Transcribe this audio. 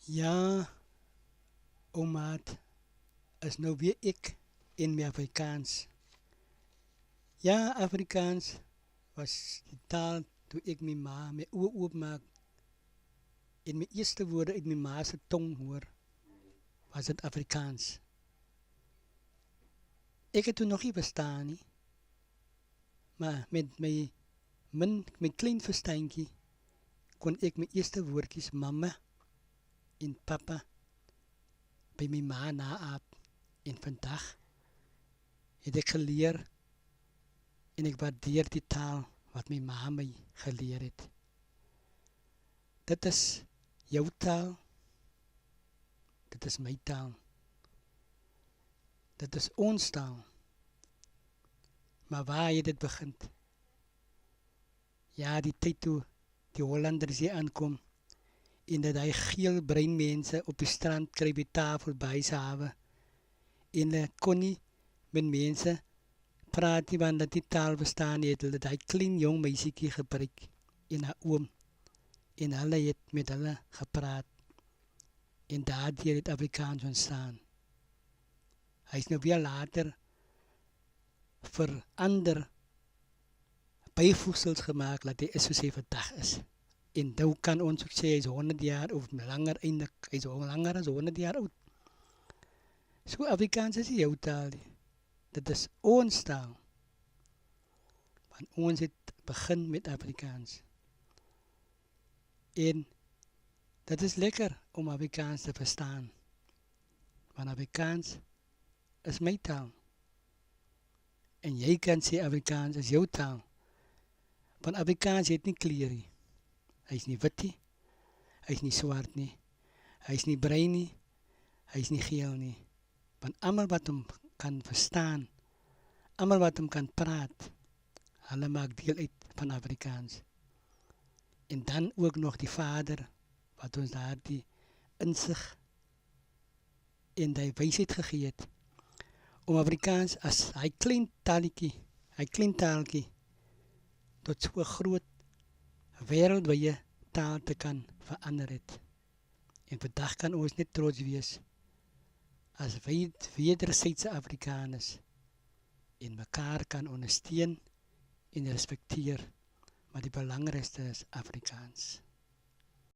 Ja, omaat, is nou weer ek in my Afrikaans. Ja, Afrikaans was die taal toe ek my ma my oë oopmaak en my eerste woorde uit my ma se tong hoor, was dit Afrikaans. Ek het toe nog nie verstaan nie, maar met my klein verstandjie kon ek my eerste woordjies mamma en papa by my ma naap. En vandag het ek geleer en ek waardeer die taal wat my ma my geleer het. Dit is jou taal, dit is my taal, dit is ons taal. Maar waar het dit begin? Ja, die tyd toe die Hollanders hier aankom en dat hy geelbrein mense op die strand kry by tafel by se hawe en hulle kon nie met mense praat nie want dat die taal verstaan het, hulle dat hy klein jong meisiekie gebruik en haar oom en hulle het met hulle gepraat en daardeur het Afrikaans ontstaan. Hy is nou weer later vir ander byvoegsels gemaak dat hy is soos hy vandag is. En nou kan ons ook sê hy is 100 jaar of langer eindelijk, hy is al langer as 100 jaar oud. So Afrikaans is nie jou taal nie. Dit is ons taal. Want ons het begin met Afrikaans. En dit is lekker om Afrikaans te verstaan. Want Afrikaans is my taal. En jy kan sê Afrikaans is jou taal. Want Afrikaans het nie kleur nie. Hy is nie wit nie, hy is nie swart nie, hy is nie bruin nie, hy is nie geel nie. Want almal wat hom kan verstaan, almal wat hom kan praat, hulle maak deel uit van Afrikaans. En dan ook nog die Vader, wat ons daar die insig en die wysheid gegee het, om Afrikaans as hy klein taaltjie, tot so groot wêreldwye taal te kan verander het. En vandag kan ons net trots wees as wederzijdse Afrikaners en mekaar kan ondersteun en respekteer, maar die belangrikste is Afrikaans.